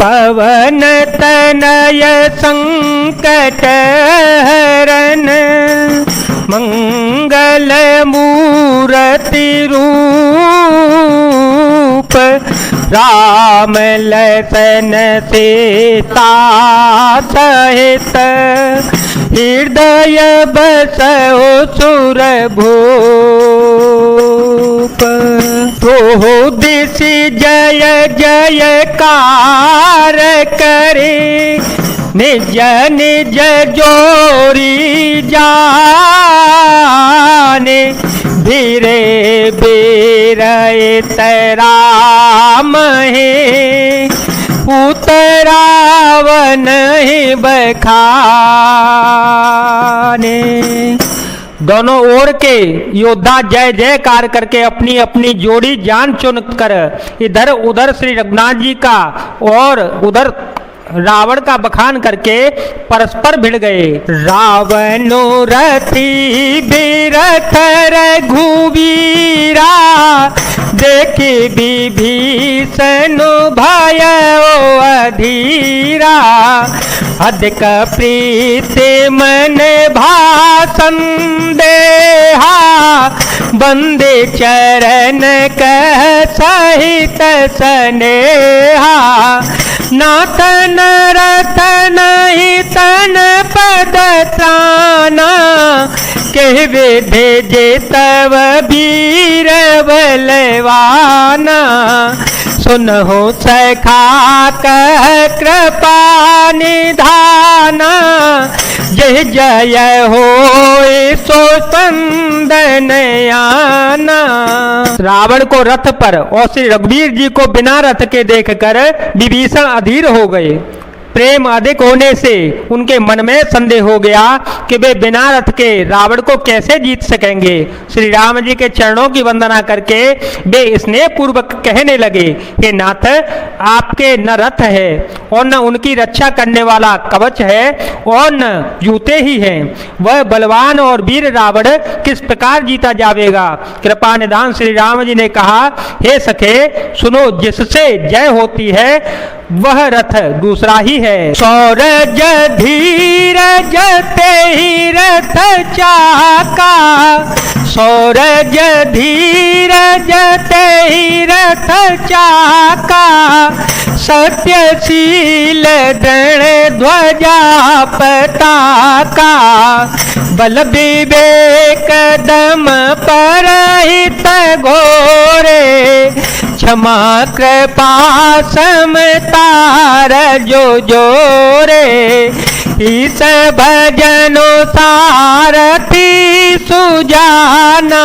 पवन तनय संकट हरन मंगल मूर्ति रूप राम लखन सीता सहित हृदय बसो सुर भूप। तो दिश जय जयकार करे निज निज जोरी जाने धीरे बीर राम है उतरावन ही बखाने। दोनों ओर के योद्धा जय जयकार करके अपनी अपनी जोड़ी जान चुन कर इधर उधर श्री रघुनाथ जी का और उधर रावण का बखान करके परस्पर भिड़ गए। रावणो रथी बिरथ रघुवीरा देखी विभीषण भय अधीरा अधिक प्रीति मन भाषण देहा बंदे चरण कह सहित सनेहा नाथ नरतन ही तन पद त्राना कहवे भेजे तव वीर बलवाना सुनहो सखा कह कृपा निधाना जय जय हो सो स्पंदन आना। रावण को रथ पर और श्री रघुवीर जी को बिना रथ के देखकर विभीषण अधीर हो गए। प्रेम अधिक होने से उनके मन में संदेह हो गया कि वे बिना रथ के रावण को कैसे जीत सकेंगे। श्री राम जी के चरणों की वंदना करके वे स्नेह पूर्वक कहने लगे, हे नाथ, आपके न रथ है और न उनकी रक्षा करने वाला कवच है और न जूते ही हैं। वह बलवान और वीर रावण किस प्रकार जीता जावेगा। कृपा निधान श्री राम जी ने कहा, हे सखे सुनो, जिससे जय होती है वह रथ दूसरा ही है। सौरज धीरज तेहि रथ चाका सौरज धीरज तेहि रथ चाका सत्यशील दृढ़ ध्वजा पताका बल विवेक दम परहित घोरे क्षमा कृपा समतार जो जोरे ईस भजनो सारथी सुजाना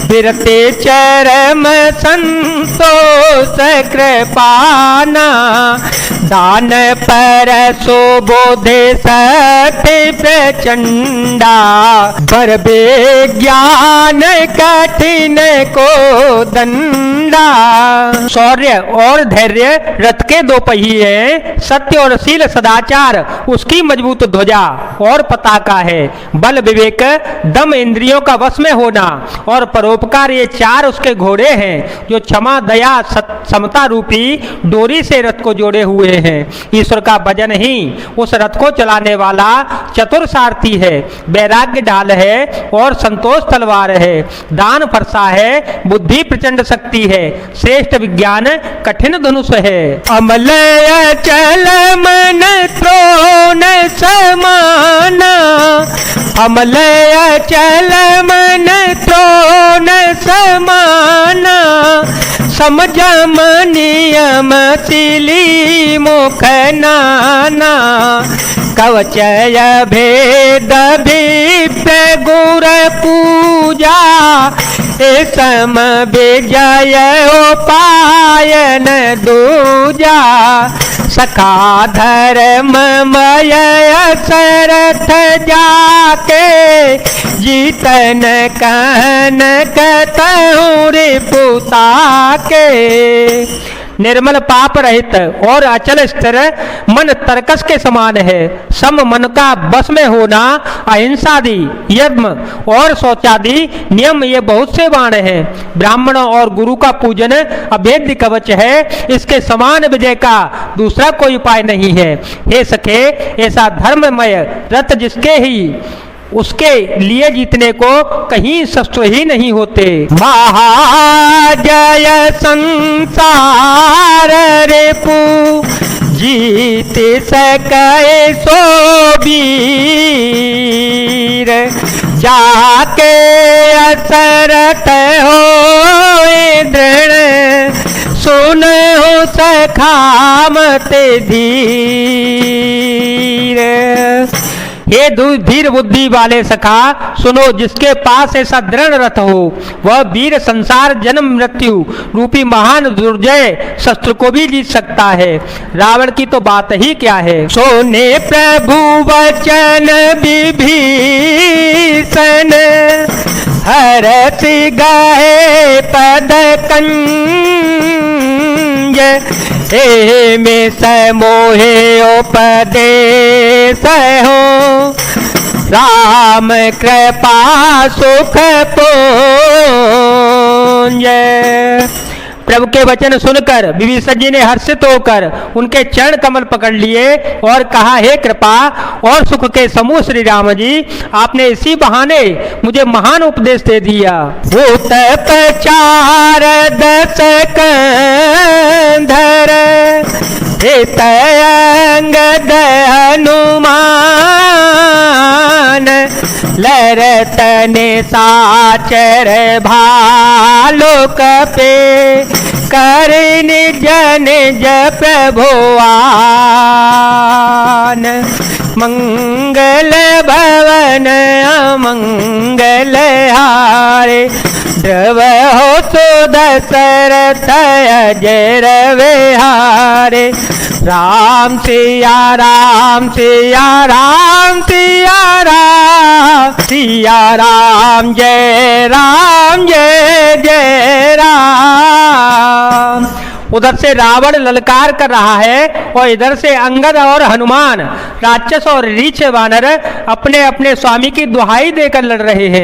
बिरते चरम संतोष कृपाना दान पर सुबोधे सत्य प्रचंडा पर विज्ञान कठिन को दंडा। शौर्य और धैर्य रथ के दो पहिए हैं, सत्य और शील सदाचार उसकी मजबूत ध्वजा और पताका है। बल विवेक दम इंद्रियों का वश में होना और परोपकार ये चार उसके घोड़े हैं जो क्षमा दया समता रूपी डोरी से रथ को जोड़े हुए हैं। ईश्वर का भजन ही उस रथ को चलाने वाला चतुर सारथी है। वैराग्य ढाल है और संतोष तलवार है। दान फरसा है, बुद्धि प्रचंड शक्ति है। श्रेष्ठ विज्ञान कठिन धनुष है। अमल अचल मन त्रोण समाना अमल अचल मन त्रोण समाना समझ नियम सिली मुख नाना कवचय भेद भिप्र गुर पूजा सम विजय उपायन दूजा सखा धर्ममय सरथ जाके जीतन कहन कतहु रे पुता के। निर्मल पाप रहित और अचल स्थिर मन तरकस के समान है। सम मन का बस में होना, अहिंसादि यज्ञ और शौचादि नियम ये बहुत से बाण हैं। ब्राह्मण और गुरु का पूजन अभेद्य कवच है, इसके समान विजय का दूसरा कोई उपाय नहीं है। हे सखे, ऐसा धर्ममय रथ जिसके ही उसके लिए जीतने को कहीं शस्त्र ही नहीं होते। महाजय संसार रेपु जीत सके सो वीर, जाके असरत हो दृढ़ सुन हो सखामत धीर। हे धीर बुद्धि वाले सखा, सुनो, जिसके पास ऐसा दृढ़ रथ हो वह वीर संसार जन्म मृत्यु रूपी महान दुर्जय शस्त्र को भी जीत सकता है। रावण की तो बात ही क्या है। सोने प्रभु वचन विभीषण हरष गए पद कंज, हे में समोहे उपदेश हो राम कृपा सुख पुंज। प्रभु के वचन सुनकर विभीषण जी ने हर्षित होकर उनके चरण कमल पकड़ लिए और कहा, हे कृपा और सुख के समूह श्री राम जी, आपने इसी बहाने मुझे महान उपदेश दे दिया। भूत प्रचार दस कंधर हित अंगद हनुमान, लरतने साचर भालुक पे करिन जन जप भुआन। मंगल भवन अमंगल हारे, ध्रुव हो सुदशरथ अजर विहारे। राम सिया राम सिया राम सिया राम, सिया राम जय जय राम। उधर से रावण ललकार कर रहा है और इधर से अंगद और हनुमान राक्षस और रीछ वानर अपने अपने स्वामी की दुहाई देकर लड़ रहे हैं।